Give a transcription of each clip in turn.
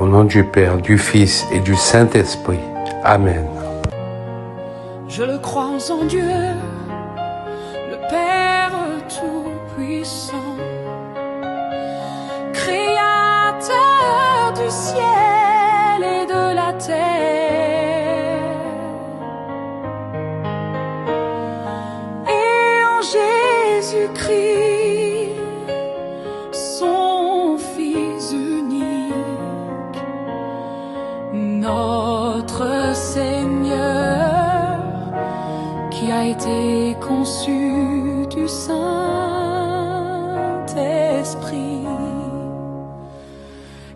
Au nom du Père, du Fils et du Saint-Esprit. Amen. Je le crois en Dieu, le Père Tout-Puissant, Créateur du ciel et de la terre, et en Jésus-Christ, son Fils unique, notre Seigneur, qui a été conçu du Saint-Esprit,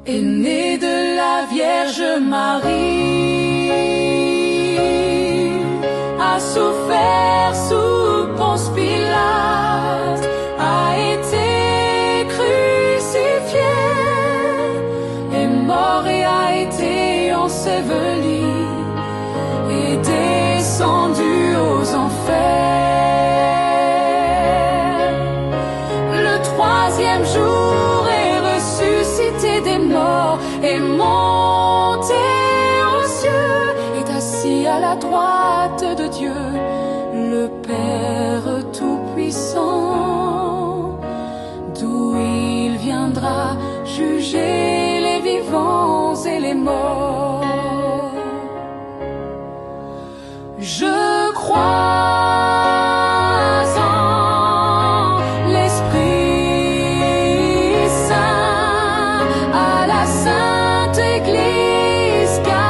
est né de la Vierge Marie, a souffert sous Ponce Pilate, a été crucifié, est mort et a été enseveli, est descendu aux enfers. Le troisième jour est ressuscité des morts, est monté aux cieux, est assis à la droite de Dieu, le Père Tout-Puissant, d'où il viendra juger les vivants et les morts. Je crois en l'Esprit Saint, à la Sainte Église catholique,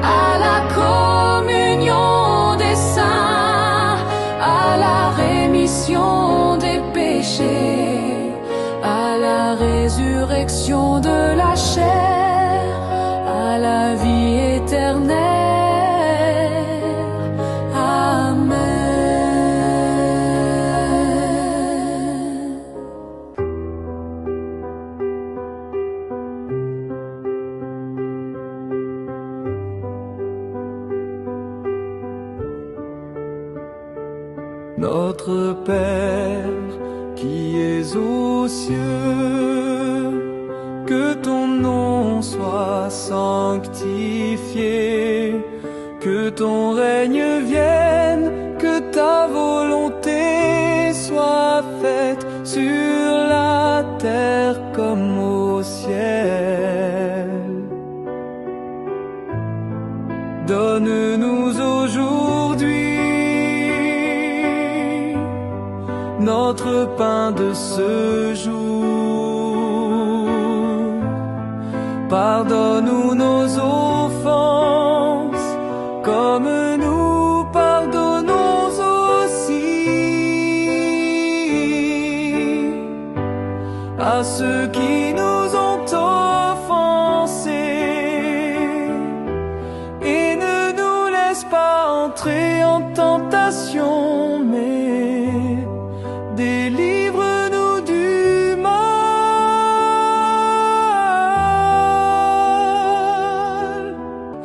à la communion des saints, à la rémission des péchés, à la résurrection de la chair, à la vie éternelle. Amen. Notre Père qui es aux cieux, que ton nom soit sanctifié, que ton règne vienne, que ta volonté soit faite sur la terre comme au ciel. Donne-nous aujourd'hui notre pain de ce jour. Pardonne-nous nos offenses, comme nous pardonnons aussi à ceux qui nous ont offensés. Et ne nous laisse pas entrer en tentation, mais délivre-nous du mal.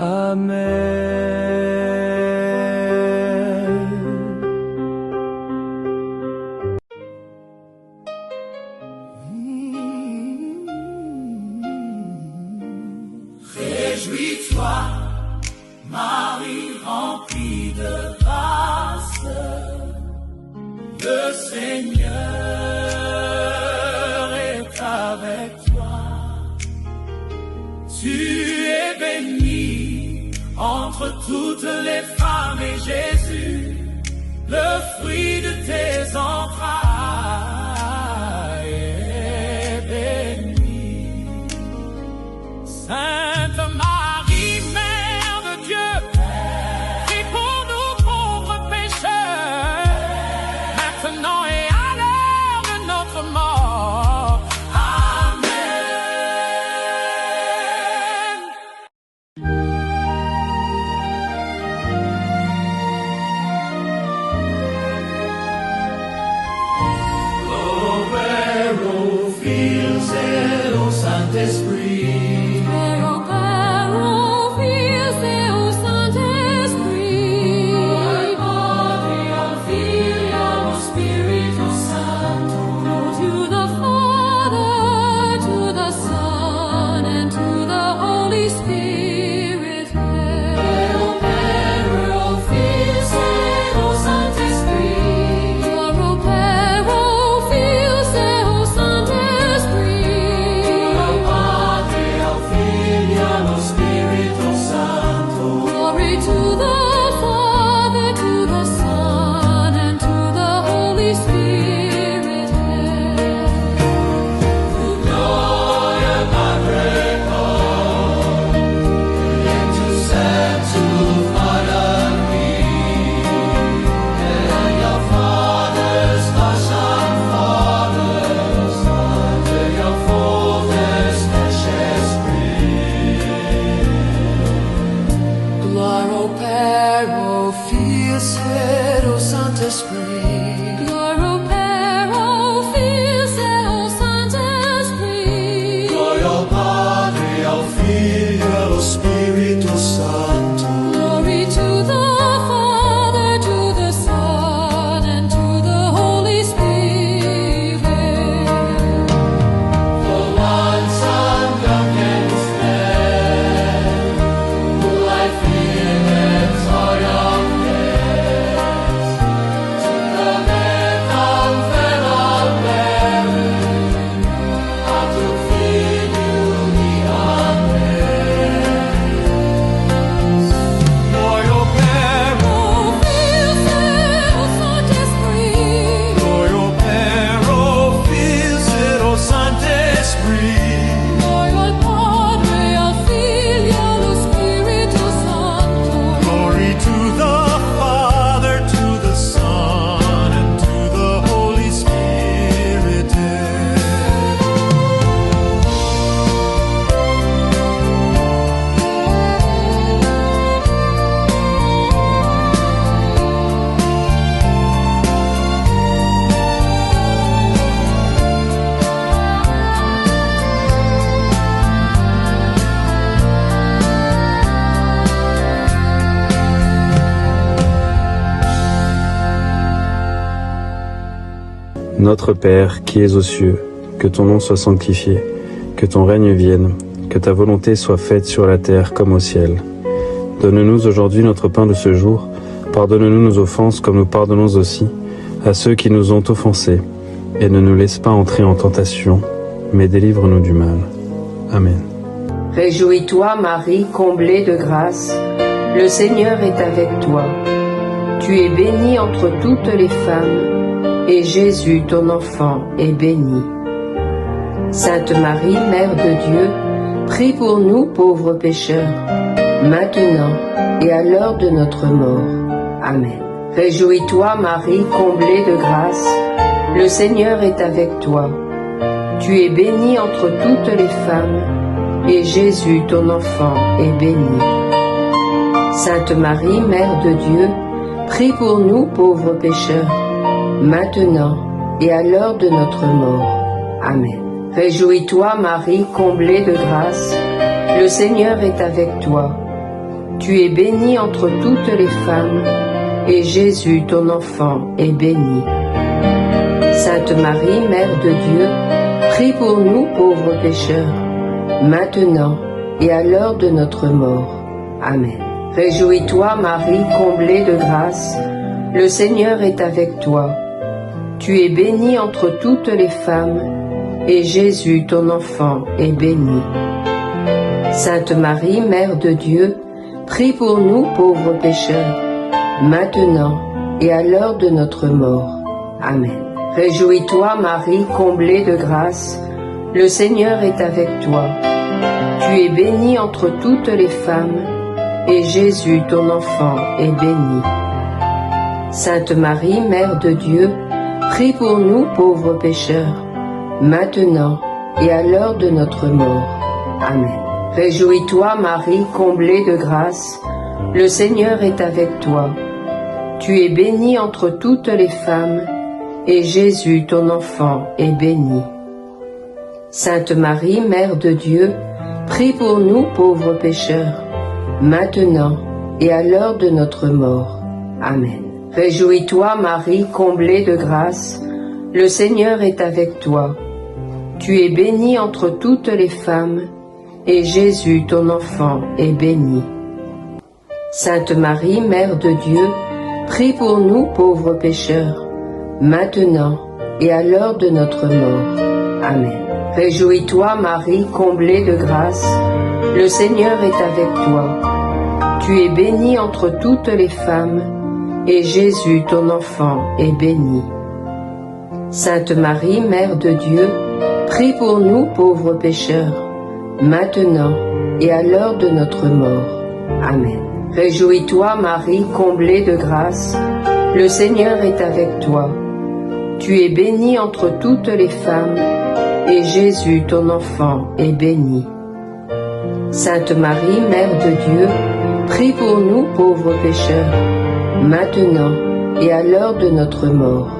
Amen. Réjouis-toi, Marie remplie de grâce, le Seigneur est avec toi. Tu es bénie entre toutes les femmes et Jésus, le fruit de tes entrailles, est béni. Sainte Marie, Mère de Dieu, prie pour nous pauvres pécheurs, maintenant et à l'heure de notre mort. Amen. Au Père, au Fils et au Saint-Esprit. Spiritus Sancto, Saint-Esprit. Gloire au Père, au Fils et au Saint-Esprit. Gloria al Padre, al Figlio e allo Spirito Santo. Glory to the Father, to the Son, and to the Holy Spirit. For one Son comes dead, who life giveth all young days, to the man confederal parent, ad hoc filiumi amen. Gloria au Père, Au Fils et au Saint-Esprit. gloria au Père, au Fils et au Saint-Esprit. Gloria al Padre, al Figlio e allo Spirito Santo. Glory to the Father, to the Son, and to the Holy Spirit. Notre Père, qui es aux cieux, que ton nom soit sanctifié, que ton règne vienne, que ta volonté soit faite sur la terre comme au ciel. Donne-nous aujourd'hui notre pain de ce jour, pardonne-nous nos offenses comme nous pardonnons aussi à ceux qui nous ont offensés, et ne nous laisse pas entrer en tentation, mais délivre-nous du mal. Amen. Réjouis-toi, Marie, comblée de grâce, le Seigneur est avec toi. Tu es bénie entre toutes les femmes, et Jésus, ton enfant, est béni. Sainte Marie, Mère de Dieu, prie pour nous pauvres pécheurs, maintenant et à l'heure de notre mort. Amen. Réjouis-toi, Marie, comblée de grâce, le Seigneur est avec toi. Tu es bénie entre toutes les femmes, et Jésus, ton enfant, est béni. Sainte Marie, Mère de Dieu, prie pour nous pauvres pécheurs, maintenant et à l'heure de notre mort. Amen. Réjouis-toi, Marie, comblée de grâce, le Seigneur est avec toi. Tu es bénie entre toutes les femmes, et Jésus, ton enfant, est béni. Sainte Marie, Mère de Dieu, prie pour nous pauvres pécheurs, maintenant et à l'heure de notre mort. Amen. Réjouis-toi, Marie, comblée de grâce, le Seigneur est avec toi. Tu es bénie entre toutes les femmes, et Jésus, ton enfant, est béni. Sainte Marie, Mère de Dieu, prie pour nous pauvres pécheurs, maintenant et à l'heure de notre mort. Amen. Réjouis-toi, Marie, comblée de grâce, le Seigneur est avec toi. Tu es bénie entre toutes les femmes, et Jésus, ton enfant, est béni. Sainte Marie, Mère de Dieu, prie pour nous pauvres pécheurs, maintenant et à l'heure de notre mort. Amen. Réjouis-toi, Marie, comblée de grâce, le Seigneur est avec toi. Tu es bénie entre toutes les femmes, et Jésus, ton enfant, est béni. Sainte Marie, Mère de Dieu, prie pour nous pauvres pécheurs, maintenant et à l'heure de notre mort. Amen. Réjouis-toi, Marie, comblée de grâce, le Seigneur est avec toi. Tu es bénie entre toutes les femmes, et Jésus, ton enfant, est béni. Sainte Marie, Mère de Dieu, prie pour nous pauvres pécheurs, maintenant et à l'heure de notre mort. Amen. Réjouis-toi, Marie, comblée de grâce, le Seigneur est avec toi. Tu es bénie entre toutes les femmes, et Jésus, ton enfant, est béni. Sainte Marie, Mère de Dieu, prie pour nous pauvres pécheurs, maintenant et à l'heure de notre mort. Amen. Réjouis-toi, Marie, comblée de grâce, le Seigneur est avec toi. Tu es bénie entre toutes les femmes, et Jésus, ton enfant, est béni. Sainte Marie, Mère de Dieu, prie pour nous pauvres pécheurs, maintenant et à l'heure de notre mort.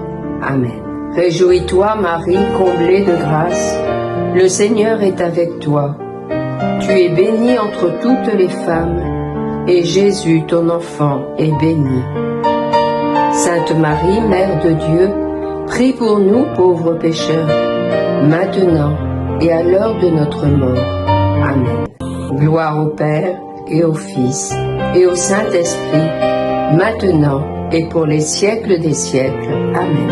Amen. Réjouis-toi, Marie, comblée de grâce, le Seigneur est avec toi. Tu es bénie entre toutes les femmes, et Jésus, ton enfant, est béni. Sainte Marie, Mère de Dieu, prie pour nous pauvres pécheurs, maintenant et à l'heure de notre mort. Amen. Gloire au Père, et au Fils, et au Saint-Esprit, maintenant et pour les siècles des siècles. Amen.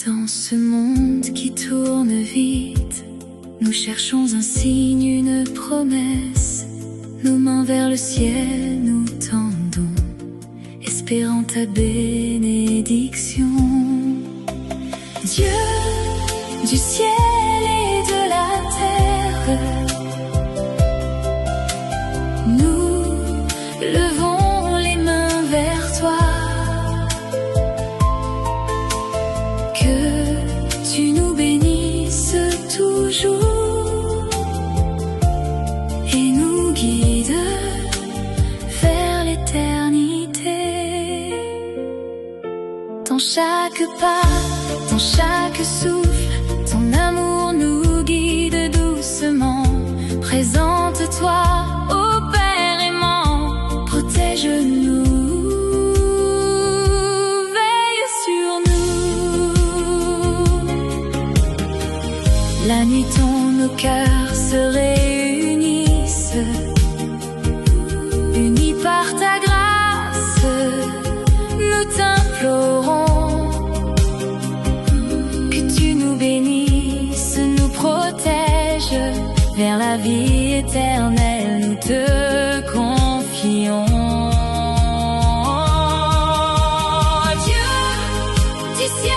Dans ce monde qui tourne vite, nous cherchons un signe, une promesse. Nos mains vers le ciel nous tendons, espérant ta bénédiction. Dieu du ciel et de la terre, nous levons les mains vers toi. Que tu nous bénisses toujours et nous guides vers l'éternité. Dans chaque pas, dans chaque souffle, ton amour nous guide doucement. Présente-toi au Père aimant, protège-nous. La nuit tombe, nos cœurs se réunissent, unis par ta grâce, nous t'implorons. Que tu nous bénisses, nous protèges, vers la vie éternelle nous te confions. Dieu du ciel,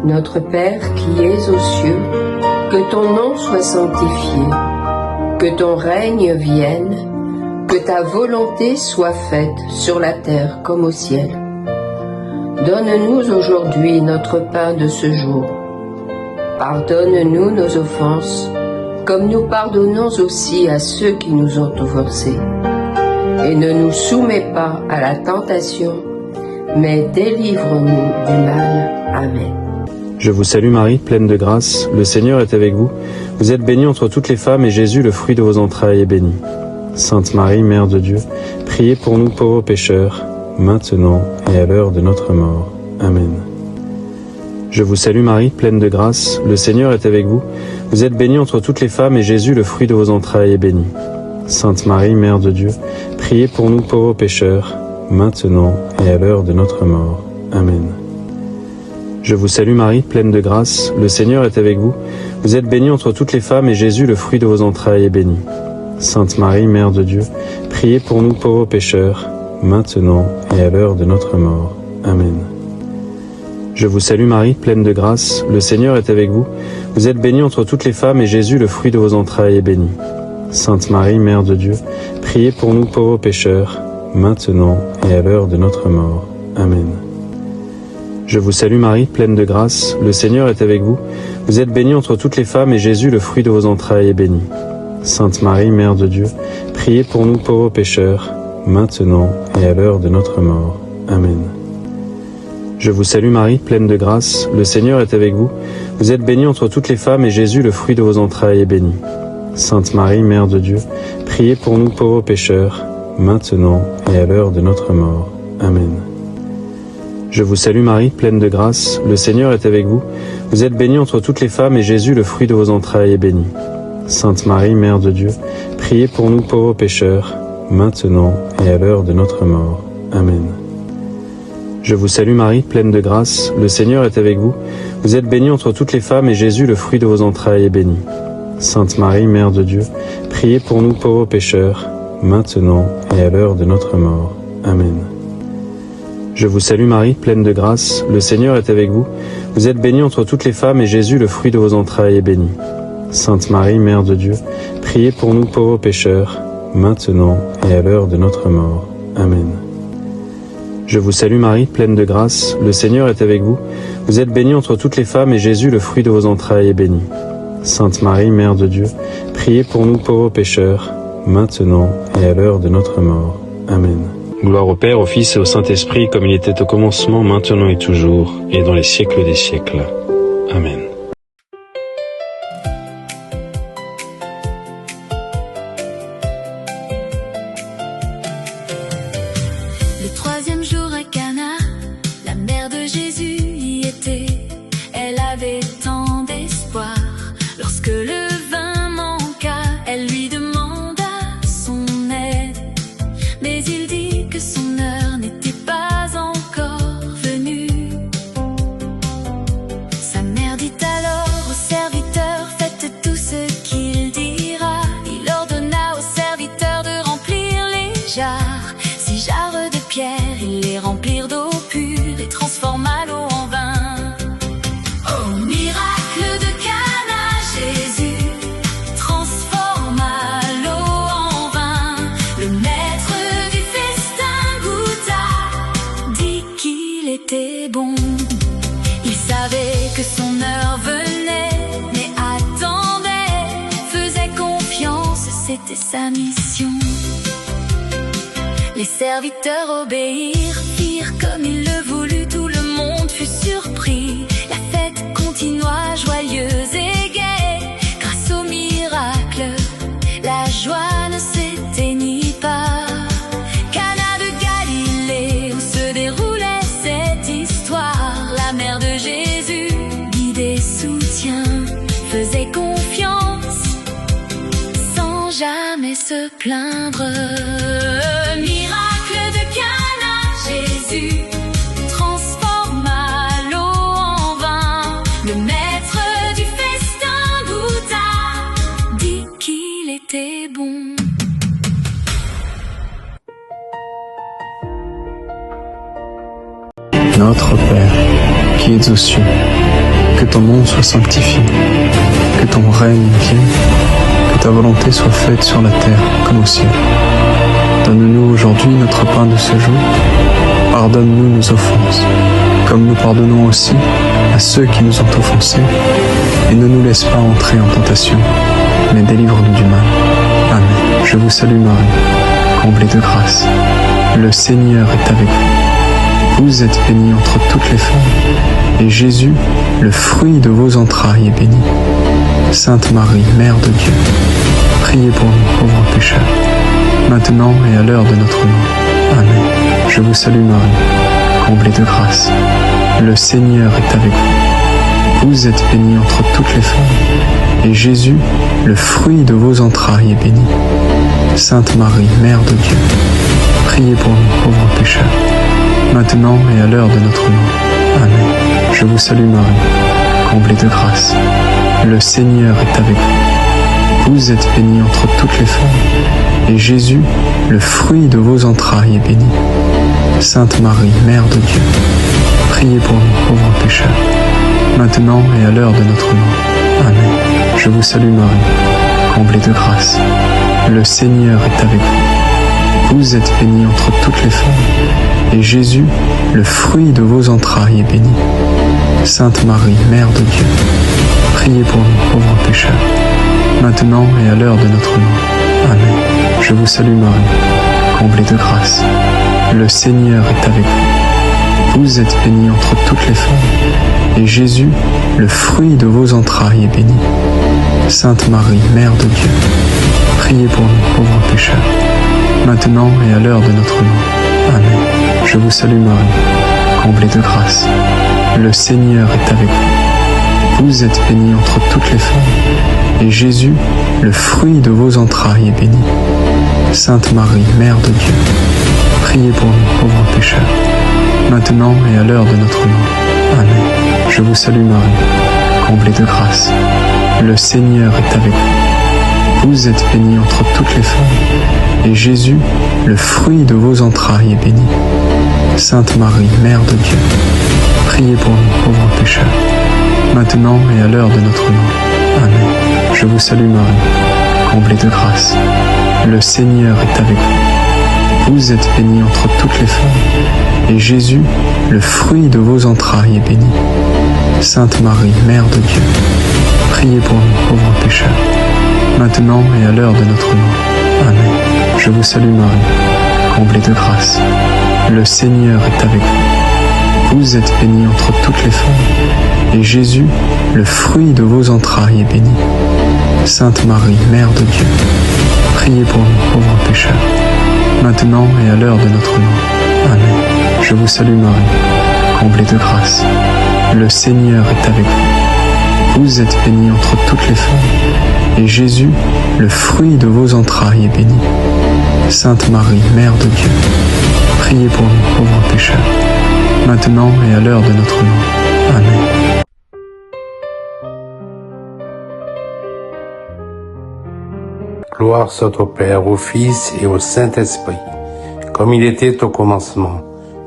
Notre Père qui es aux cieux, que ton nom soit sanctifié, que ton règne vienne, que ta volonté soit faite sur la terre comme au ciel. Donne-nous aujourd'hui notre pain de ce jour. Pardonne-nous nos offenses, comme nous pardonnons aussi à ceux qui nous ont offensés. Et ne nous soumets pas à la tentation, mais délivre-nous du mal. Amen. Je vous salue Marie, pleine de grâce, le Seigneur est avec vous. Vous êtes bénie entre toutes les femmes et Jésus, le fruit de vos entrailles, est béni. Sainte Marie, Mère de Dieu, priez pour nous pauvres pécheurs, maintenant et à l'heure de notre mort. Amen. Je vous salue Marie, pleine de grâce, le Seigneur est avec vous. Vous êtes bénie entre toutes les femmes et Jésus, le fruit de vos entrailles, est béni. Sainte Marie, Mère de Dieu, priez pour nous pauvres pécheurs, maintenant et à l'heure de notre mort. Amen. Je vous salue Marie, pleine de grâce, le Seigneur est avec vous. Vous êtes bénie entre toutes les femmes et Jésus, le fruit de vos entrailles, est béni. Sainte Marie, Mère de Dieu, priez pour nous pauvres pécheurs, maintenant et à l'heure de notre mort. Amen. Je vous salue Marie, pleine de grâce, le Seigneur est avec vous. Vous êtes bénie entre toutes les femmes et Jésus, le fruit de vos entrailles, est béni. Sainte Marie, Mère de Dieu, priez pour nous pauvres pécheurs, maintenant et à l'heure de notre mort. Amen. Je vous salue Marie, pleine de grâce, le Seigneur est avec vous. Vous êtes bénie entre toutes les femmes et Jésus, le fruit de vos entrailles, est béni. Sainte Marie, Mère de Dieu, priez pour nous pauvres pécheurs, maintenant et à l'heure de notre mort. Amen. Je vous salue Marie, pleine de grâce, le Seigneur est avec vous. Vous êtes bénie entre toutes les femmes et Jésus, le fruit de vos entrailles, est béni. Sainte Marie, Mère de Dieu, priez pour nous pauvres pécheurs, maintenant et à l'heure de notre mort. Amen. Je vous salue Marie, pleine de grâce, le Seigneur est avec vous. Vous êtes bénie entre toutes les femmes, et Jésus, le fruit de vos entrailles, est béni. Sainte Marie, Mère de Dieu, priez pour nous pauvres pécheurs, maintenant et à l'heure de notre mort. Amen. Je vous salue Marie, pleine de grâce, le Seigneur est avec vous. Vous êtes bénie entre toutes les femmes, et Jésus, le fruit de vos entrailles, est béni. Sainte Marie, Mère de Dieu, priez pour nous pauvres pécheurs, maintenant et à l'heure de notre mort. Amen. Je vous salue Marie, pleine de grâce, le Seigneur est avec vous. Vous êtes bénie entre toutes les femmes, et Jésus, le fruit de vos entrailles, est béni. Sainte Marie, Mère de Dieu, priez pour nous pauvres pécheurs, maintenant et à l'heure de notre mort. Amen. Je vous salue Marie, pleine de grâce, le Seigneur est avec vous. Vous êtes bénie entre toutes les femmes, et Jésus, le fruit de vos entrailles, est béni. Sainte Marie, Mère de Dieu, priez pour nous pauvres pécheurs, maintenant et à l'heure de notre mort. Amen. Gloire au Père, au Fils et au Saint-Esprit, comme il était au commencement, maintenant et toujours, et dans les siècles des siècles. Amen. Le troisième jour à Cana, la mère de Jésus y était. Elle avait tant d'espoir. Lorsque le vin manqua, elle lui demanda son aide. Mais il dit que son heure n'était pas encore venue. Sa mère dit alors au serviteur, faites tout ce qu'il dira. Il ordonna au serviteur de remplir les jarres. 6 jarres de pierre, ils les remplirent d'eau pure et transforma l'eau en vin. Oh, miracle de Cana, Jésus transforma l'eau en vin. Le maître du festin goûta, dit qu'il était bon. Il savait que son heure venait, mais attendait, faisait confiance, c'était sa mission. Les serviteurs obéirent, firent comme il le voulut, tout le monde fut surpris. La fête continua joyeuse et gaie, grâce au miracle, la joie ne s'éteignit pas. Cana de Galilée, où se déroulait cette histoire, la mère de Jésus, guidait, soutien, faisait confiance, sans jamais se plaindre. Miracle de Cana, Jésus transforma l'eau en vin. Le maître du festin goûta, dit qu'il était bon. Notre Père, qui es aux cieux, que ton nom soit sanctifié, que ton règne vienne, que ta volonté soit faite sur la terre comme au ciel. Donne-nous aujourd'hui notre pain de ce jour. Pardonne-nous nos offenses, comme nous pardonnons aussi à ceux qui nous ont offensés. Et ne nous laisse pas entrer en tentation, mais délivre-nous du mal. Amen. Je vous salue Marie, comblée de grâce. Le Seigneur est avec vous. Vous êtes bénie entre toutes les femmes, et Jésus, le fruit de vos entrailles, est béni. Sainte Marie, Mère de Dieu, priez pour nous pauvres pécheurs, maintenant et à l'heure de notre mort. Amen. Je vous salue Marie, comblée de grâce. Le Seigneur est avec vous. Vous êtes bénie entre toutes les femmes, et Jésus, le fruit de vos entrailles, est béni. Sainte Marie, Mère de Dieu, priez pour nous pauvres pécheurs, maintenant et à l'heure de notre mort. Amen. Je vous salue Marie, comblée de grâce. Le Seigneur est avec vous. Vous êtes bénie entre toutes les femmes, et Jésus, le fruit de vos entrailles, est béni. Sainte Marie, Mère de Dieu, priez pour nous pauvres pécheurs, maintenant et à l'heure de notre mort. Amen. Je vous salue Marie, comblée de grâce. Le Seigneur est avec vous. Vous êtes bénie entre toutes les femmes, et Jésus, le fruit de vos entrailles, est béni. Sainte Marie, Mère de Dieu, priez pour nous pauvres pécheurs, maintenant et à l'heure de notre mort. Amen. Je vous salue Marie, comblée de grâce. Le Seigneur est avec vous. Vous êtes bénie entre toutes les femmes, et Jésus, le fruit de vos entrailles, est béni. Sainte Marie, Mère de Dieu, priez pour nous pauvres pécheurs, maintenant et à l'heure de notre mort. Amen. Je vous salue Marie, comblée de grâce. Le Seigneur est avec Vous êtes bénie entre toutes les femmes, et Jésus, le fruit de vos entrailles, est béni. Sainte Marie, Mère de Dieu, priez pour nous pauvres pécheurs, maintenant et à l'heure de notre mort. Amen. Je vous salue Marie, comblée de grâce. Le Seigneur est avec vous. Vous êtes bénie entre toutes les femmes, et Jésus, le fruit de vos entrailles, est béni. Sainte Marie, Mère de Dieu, priez pour nous pauvres pécheurs, maintenant et à l'heure de notre mort. Amen. Je vous salue Marie, comblée de grâce. Le Seigneur est avec vous. Vous êtes bénie entre toutes les femmes, et Jésus, le fruit de vos entrailles, est béni. Sainte Marie, Mère de Dieu, priez pour nous pauvres pécheurs, maintenant et à l'heure de notre mort. Amen. Je vous salue Marie, comblée de grâce. Le Seigneur est avec vous. Vous êtes bénie entre toutes les femmes, et Jésus, le fruit de vos entrailles, est béni. Sainte Marie, Mère de Dieu, priez pour nous pauvres pécheurs, maintenant et à l'heure de notre mort. Amen. Je vous salue Marie, comblée de grâce. Le Seigneur est avec vous. Vous êtes bénie entre toutes les femmes, et Jésus, le fruit de vos entrailles, est béni. Sainte Marie, Mère de Dieu, priez pour nous pauvres pécheurs, maintenant et à l'heure de notre mort. Amen. Gloire soit au Père, au Fils et au Saint-Esprit, comme il était au commencement,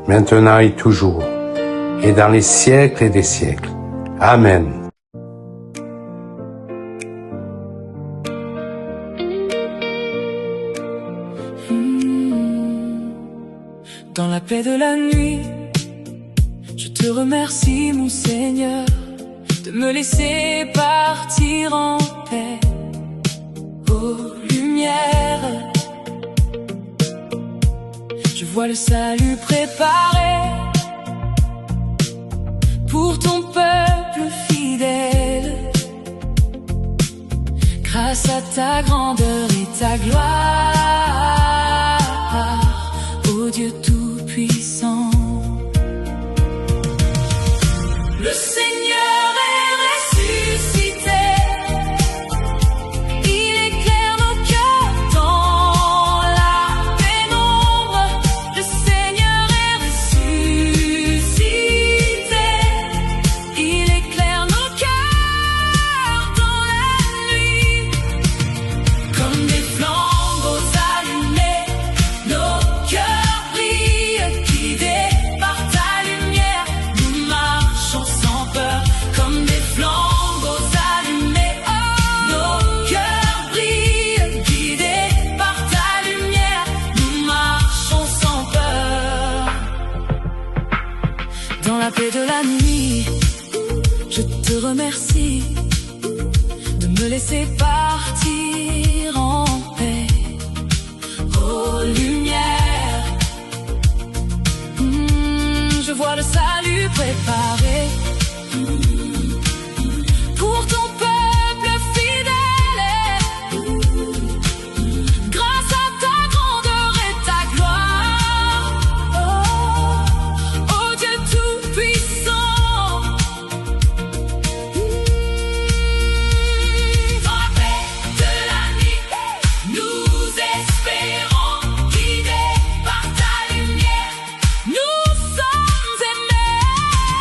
maintenant et toujours, et dans les siècles des siècles. Amen. Dans la paix de la nuit, je te remercie, mon Seigneur, de me laisser partir en paix. Ô lumière, je vois le salut préparé pour ton peuple fidèle. Grâce à ta grandeur et ta gloire, ô Dieu tout-puissant. Le Seigneur est ressuscité, il éclaire nos cœurs dans la pénombre. Le Seigneur est ressuscité, il éclaire nos cœurs dans la nuit. Comme des flambeaux allumés, nos cœurs brillent, guidés par ta lumière. Nous marchons sans peur, comme des flambeaux allumés. Nos cœurs brillent, guidés par ta lumière. Nous marchons sans peur. Dans la paix de la nuit, je te remercie de me laisser partir en paix. Oh lumière, je vois le salut préparé pour ton peuple fidèle. Grâce à ta grandeur et ta gloire, oh Dieu tout-puissant. Dans la paix de la nuit, nous espérons, guidés par ta lumière. Nous sommes aimés.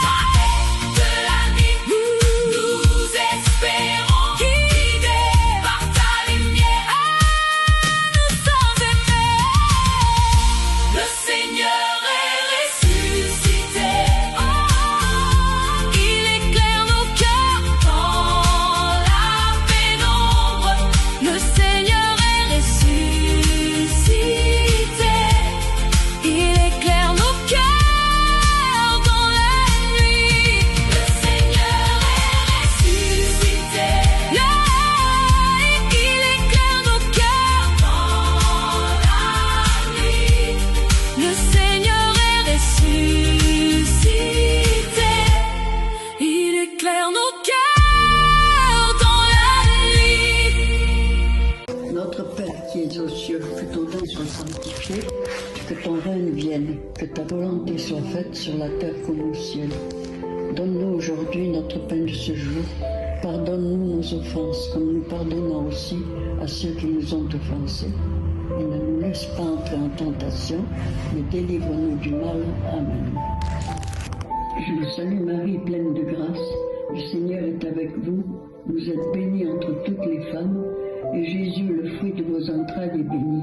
Dans la paix de la nuit, nous espérons, guidés par ta lumière. Nous sommes aimés. Le Seigneur est ressuscité, il éclaire nos cœurs dans la pénombre. Le Seigneur est ressuscité, il éclaire nos cœurs dans la nuit. Le Seigneur est ressuscité, il éclaire nos cœurs dans la nuit. Le Seigneur est ressuscité, il éclaire nos cœurs dans la nuit. Notre Père qui es aux cieux, que ton nom soit sanctifié, que ton règne vienne, que ta volonté soit faite sur la terre comme au ciel. Donne-nous aujourd'hui notre pain de ce jour. Pardonne-nous nos offenses, comme nous pardonnons aussi à ceux qui nous ont offensés. Et ne nous laisse pas entrer en tentation, mais délivre-nous du mal. Amen. Je vous salue Marie, pleine de grâce. Le Seigneur est avec vous. Vous êtes bénie entre toutes les femmes, et Jésus, le fruit de vos entrailles, est béni.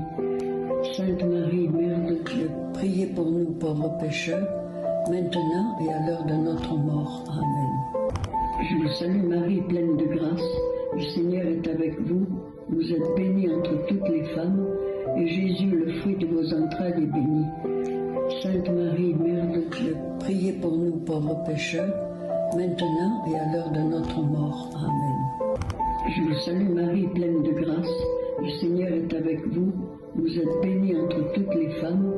Sainte Marie, Mère de Dieu, priez pour nous pauvres pécheurs, maintenant et à l'heure de notre mort. Amen. Je vous salue Marie, pleine de grâce. Le Seigneur est avec vous. Vous êtes bénie entre toutes les femmes, et Jésus, le fruit de vos entrailles, est béni. Sainte Marie, Mère de Dieu, priez pour nous pauvres pécheurs, maintenant et à l'heure de notre mort. Amen. Je vous salue Marie, pleine de grâce. Le Seigneur est avec vous. Vous êtes bénie entre toutes les femmes,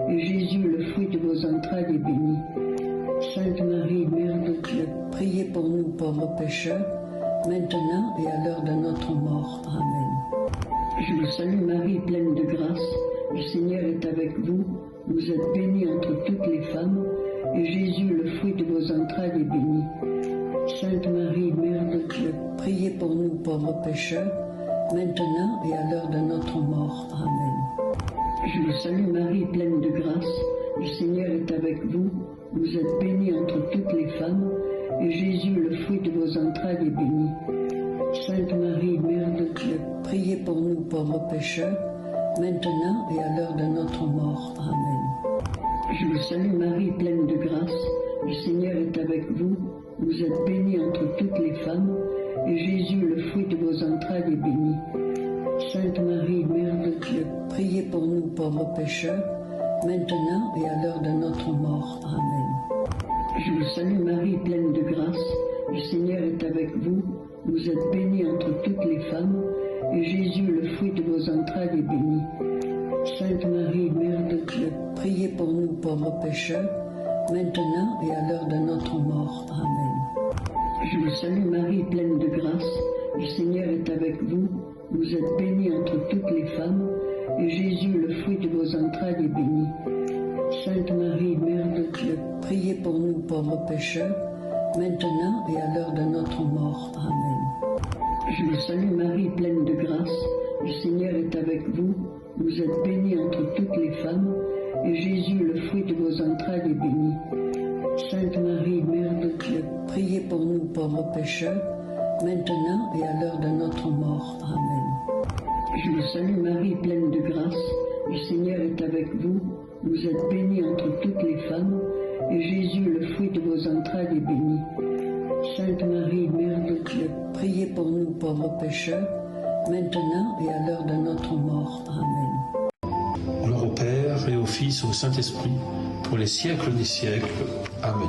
et Jésus, le fruit de vos entrailles, est béni. Sainte Marie, Mère de Dieu, priez pour nous pauvres pécheurs, maintenant et à l'heure de notre mort. Amen. Je vous salue Marie, pleine de grâce. Le Seigneur est avec vous. Vous êtes bénie entre toutes les femmes, et Jésus, le fruit de vos entrailles, est béni. Sainte Marie, Mère de Dieu, priez pour nous pauvres pécheurs, maintenant et à l'heure de notre mort. Amen. Je vous salue Marie, pleine de grâce. Le Seigneur est avec vous. Vous êtes bénie entre toutes les femmes, et Jésus, le fruit de vos entrailles, est béni. Sainte Marie, Mère de Dieu, priez pour nous pauvres pécheurs, maintenant et à l'heure de notre mort. Amen. Je vous salue Marie, pleine de grâce. Le Seigneur est avec vous. Vous êtes bénie entre toutes les femmes, et Jésus, le fruit de vos entrailles, est béni. Sainte Marie, Mère de Dieu, priez pour nous pauvres pécheurs, maintenant et à l'heure de notre mort. Amen. Je vous salue Marie, pleine de grâce. Le Seigneur est avec vous. Vous êtes bénie entre toutes les femmes, et Jésus, le fruit de vos entrailles, est béni. Sainte Marie, Mère de Dieu, priez pour nous pauvres pécheurs, maintenant et à l'heure de notre mort. Amen. Je vous salue Marie, pleine de grâce. Le Seigneur est avec vous. Vous êtes bénie entre toutes les femmes, et Jésus, le fruit de vos entrailles, est béni. Sainte Marie, Mère de Dieu, priez pour nous pauvres pécheurs, maintenant et à l'heure de notre mort. Amen. Je vous salue Marie, pleine de grâce. Le Seigneur est avec vous. Vous êtes bénie entre toutes les femmes, et Jésus, le fruit de vos entrailles, est béni. Sainte Marie, Mère de Dieu, priez pour nous pauvres pécheurs, maintenant et à l'heure de notre mort. Amen. Je vous salue Marie, pleine de grâce. Le Seigneur est avec vous. Vous êtes bénie entre toutes les femmes, et Jésus, le fruit de vos entrailles, est béni. Sainte Marie, Mère de Dieu, priez pour nous pauvres pécheurs, maintenant et à l'heure de notre mort. Amen. Gloire au Père et au Fils et au Saint-Esprit, pour les siècles des siècles. Amen.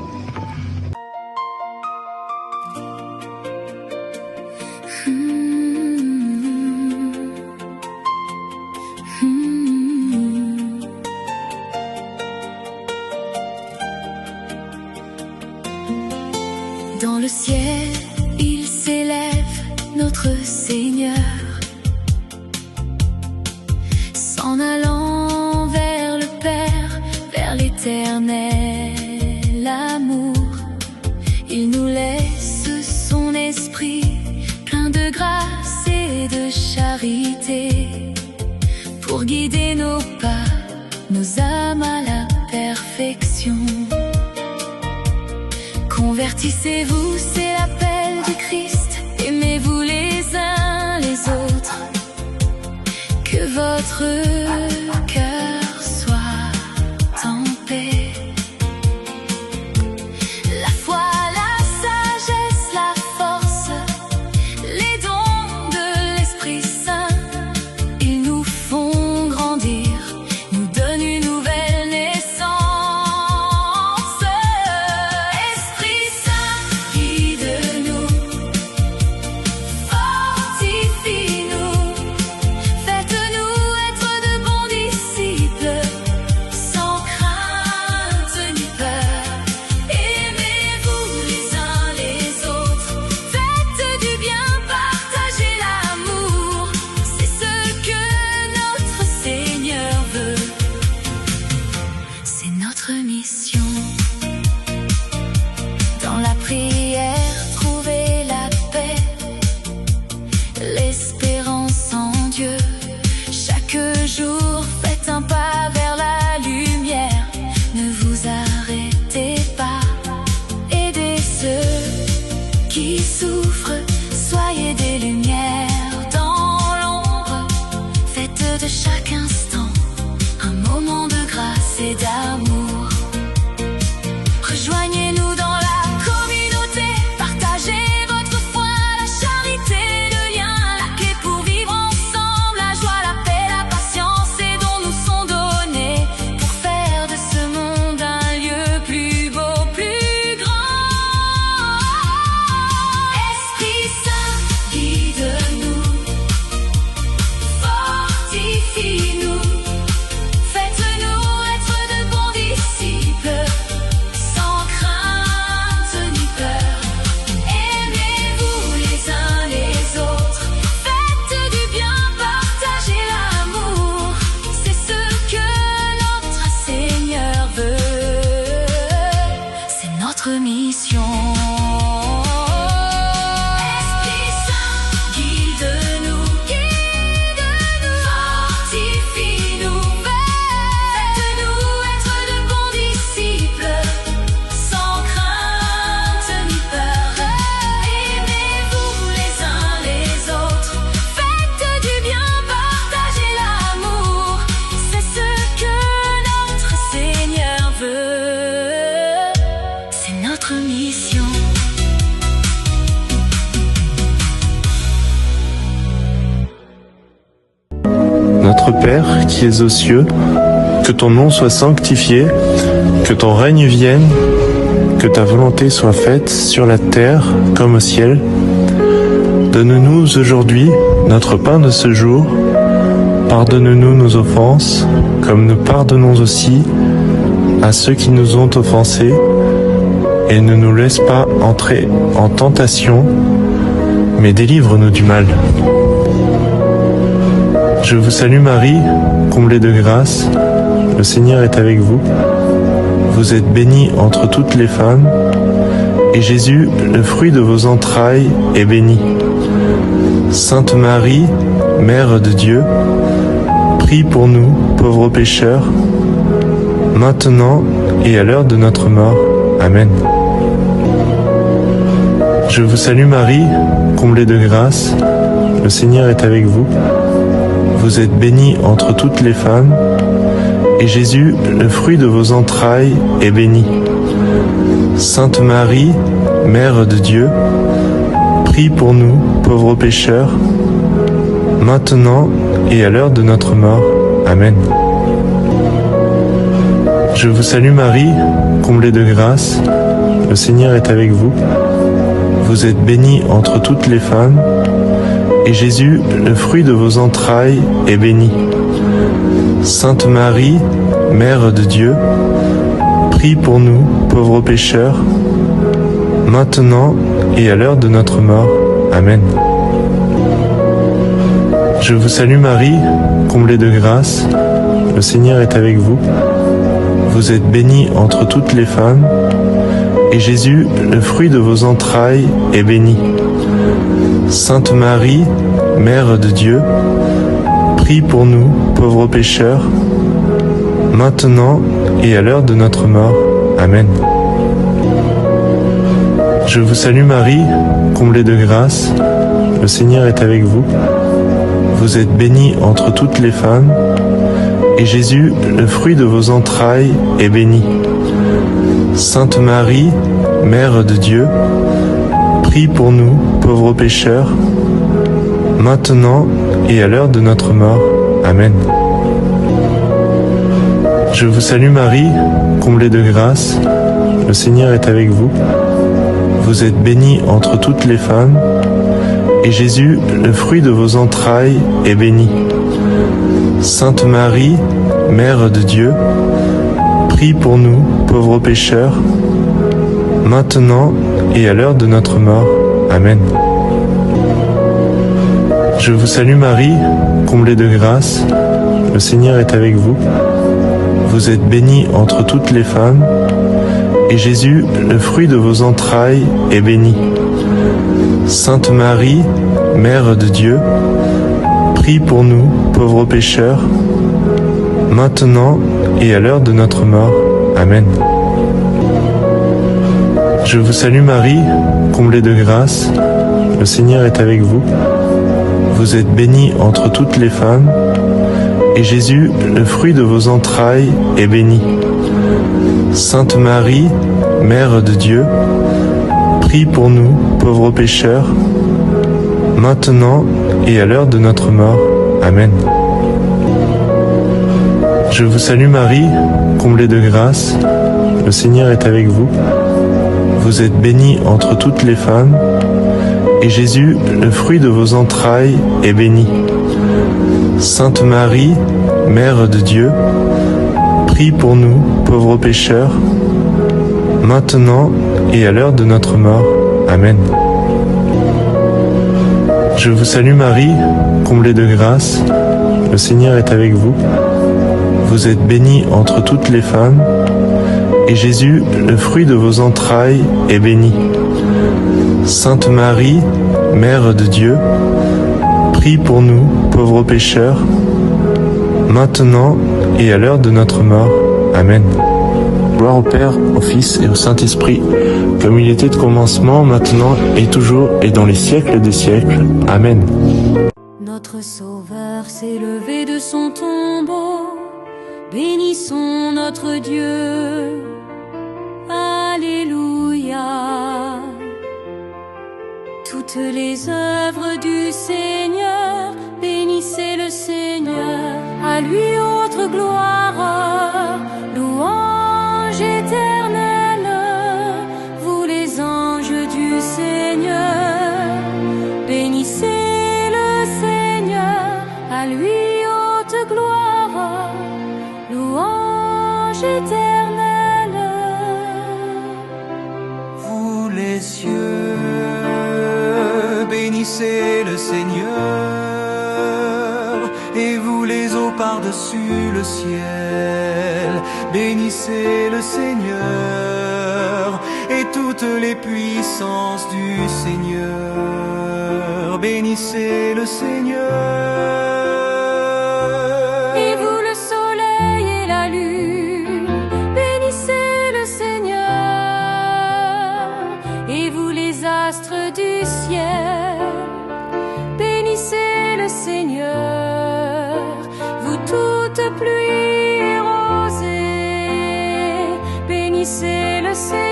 Dans le ciel, il s'élève notre Seigneur, s'en allant vers le Père, vers l'éternel amour. Il nous laisse son esprit, plein de grâce et de charité, pour guider nos pas, nos âmes à la perfection. Convertissez-vous, c'est l'appel du Christ. Aimez-vous les uns les autres. Que votre cœur soit en paix. La foi, la sagesse, la force, les dons de l'Esprit Saint, ils nous font grandir, nous donnent une nouvelle naissance. Esprit Saint, guide-nous, fortifie-nous, faites-nous être de bons assez d'amour. Rejoignez-nous dans la communauté, partagez votre foi, la charité, le lien, la clé pour vivre ensemble, la joie, la paix, la patience, et dont nous sont donnés pour faire de ce monde un lieu plus beau, plus grand. Esprit Saint, guide-nous, fortifie-nous, faites-nous être de bons disciples, sans crainte ni peur. Aimez-vous les uns les autres, faites du bien, partagez l'amour, c'est ce que notre Seigneur veut, c'est notre mission. Esprit Saint, guide-nous, fortifie-nous, faites-nous être de bons disciples, sans crainte ni peur. Aimez-vous les uns les autres, faites du bien, partagez l'amour, c'est ce que notre Seigneur veut, c'est notre mission. Notre Père qui es aux cieux, que ton nom soit sanctifié, que ton règne vienne, que ta volonté soit faite sur la terre comme au ciel. Donne-nous aujourd'hui notre pain de ce jour. Pardonne-nous nos offenses, comme nous pardonnons aussi à ceux qui nous ont offensés. Et ne nous laisse pas entrer en tentation, mais délivre-nous du mal. Je vous salue Marie, comblée de grâce, le Seigneur est avec vous. Vous êtes bénie entre toutes les femmes, et Jésus, le fruit de vos entrailles, est béni. Sainte Marie, Mère de Dieu, prie pour nous, pauvres pécheurs, maintenant et à l'heure de notre mort. Amen. Je vous salue Marie, comblée de grâce, le Seigneur est avec vous. Vous êtes bénie entre toutes les femmes, et Jésus, le fruit de vos entrailles, est béni. Sainte Marie, Mère de Dieu, prie pour nous, pauvres pécheurs, maintenant et à l'heure de notre mort. Amen. Je vous salue Marie, comblée de grâce, le Seigneur est avec vous. Vous êtes bénie entre toutes les femmes, et Jésus, le fruit de vos entrailles, est béni. Sainte Marie, Mère de Dieu, prie pour nous, pauvres pécheurs, maintenant et à l'heure de notre mort. Amen. Je vous salue Marie, comblée de grâce, le Seigneur est avec vous. Vous êtes bénie entre toutes les femmes, et Jésus, le fruit de vos entrailles, est béni. Sainte Marie, Mère de Dieu, prie pour nous, pauvres pécheurs, maintenant et à l'heure de notre mort. Amen. Je vous salue Marie, comblée de grâce, le Seigneur est avec vous. Vous êtes bénie entre toutes les femmes, et Jésus, le fruit de vos entrailles, est béni. Sainte Marie, Mère de Dieu, prie pour nous, pauvres pécheurs, maintenant et à l'heure de notre mort. Amen. Je vous salue Marie, comblée de grâce, le Seigneur est avec vous. Vous êtes bénie entre toutes les femmes, et Jésus, le fruit de vos entrailles, est béni. Sainte Marie, Mère de Dieu, prie pour nous, pauvres pécheurs, maintenant et à l'heure de notre mort. Amen. Je vous salue Marie, comblée de grâce, le Seigneur est avec vous. Vous êtes bénie entre toutes les femmes, et Jésus, le fruit de vos entrailles, est béni. Sainte Marie, Mère de Dieu, prie pour nous, pauvres pécheurs, maintenant et à l'heure de notre mort. Amen. Je vous salue Marie, comblée de grâce, le Seigneur est avec vous. Vous êtes bénie entre toutes les femmes, et Jésus, le fruit de vos entrailles, est béni. Sainte Marie, Mère de Dieu, prie pour nous, pauvres pécheurs, maintenant et à l'heure de notre mort. Amen. Je vous salue Marie, comblée de grâce, le Seigneur est avec vous. Vous êtes bénie entre toutes les femmes, et Jésus, le fruit de vos entrailles, est béni. Sainte Marie, Mère de Dieu, prie pour nous, pauvres pécheurs, maintenant et à l'heure de notre mort. Amen. Je vous salue Marie, comblée de grâce, le Seigneur est avec vous. Vous êtes bénie entre toutes les femmes, et Jésus, le fruit de vos entrailles, est béni. Sainte Marie, Mère de Dieu, prie pour nous, pauvres pécheurs, maintenant et à l'heure de notre mort. Amen. Gloire au Père, au Fils et au Saint-Esprit, comme il était au commencement, maintenant et toujours et dans les siècles des siècles. Amen. Notre Sauveur s'est levé de son tombeau, bénissons notre Dieu. Alléluia. Toutes les œuvres du Seigneur, bénissez le Seigneur. À lui autre gloire, louange éternelle. Vous les anges du Seigneur, bénissez le Seigneur. À lui haute gloire, louange éternelle. Vous les cieux, bénissez le Seigneur, et vous les eaux par-dessus le ciel, bénissez le Seigneur, et toutes les puissances du Seigneur, bénissez le Seigneur. Et vous le soleil et la lune, bénissez le Seigneur. Et vous les astres du ciel, bénissez le Seigneur. Vous toute pluie et rosée, bénissez le Seigneur.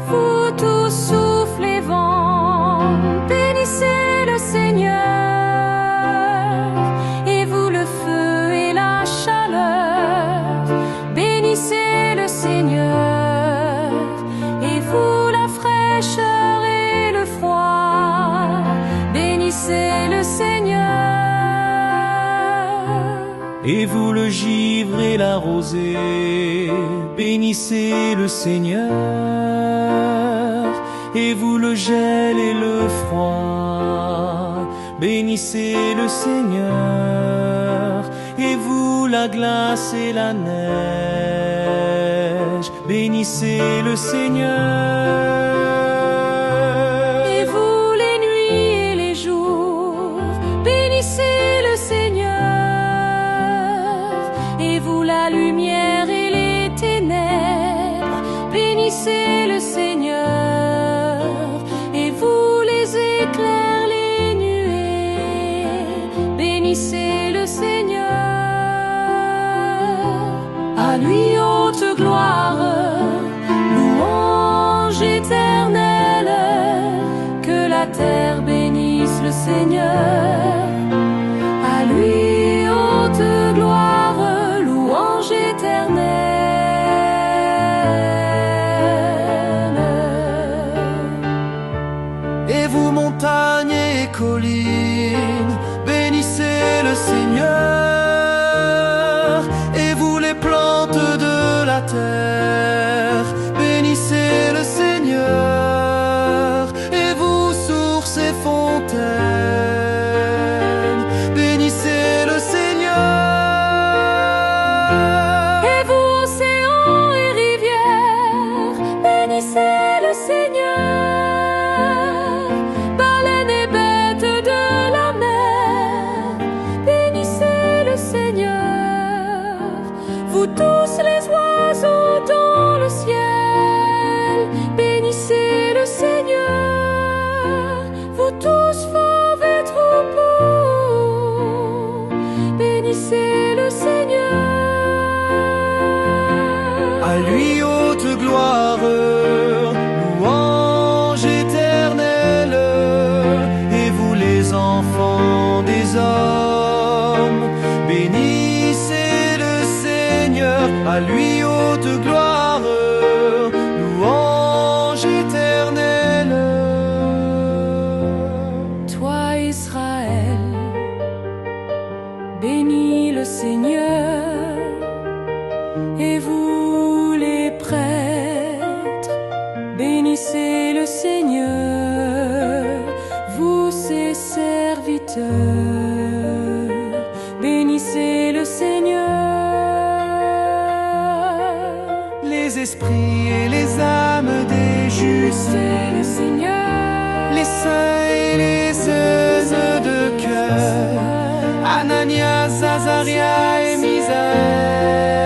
Vous tous souffles et vents, bénissez le Seigneur. Et vous le feu et la chaleur, bénissez le Seigneur. Et vous la fraîcheur et le froid, bénissez le Seigneur. Et vous le givre et la rosée, bénissez le Seigneur. Et vous le gel et le froid, bénissez le Seigneur. Et vous la glace et la neige, bénissez le Seigneur. Et vous les nuits et les jours, bénissez le Seigneur. Et vous la lumière et les ténèbres, bénissez le Seigneur. Et vous les éclairs, les nuées, bénissez le Seigneur. À lui haute gloire, louange éternelle. Que la terre bénisse le Seigneur. À lui haute gloire, louange éternelle. Et vous montagnes et collines, bénissez le Seigneur. Et vous les plantes de la terre, bénissez le Seigneur. Et vous sources et fontaines, à lui haute gloire, louange éternelle. Toi Israël, bénis le Seigneur, et vous les prêtres, bénissez le Seigneur, vous ses serviteurs, bénissez le Seigneur. Les esprits et les âmes des justes, Bénissez le Seigneur, les saints et les sœurs de cœur, Ananias, Azaria et Misaël.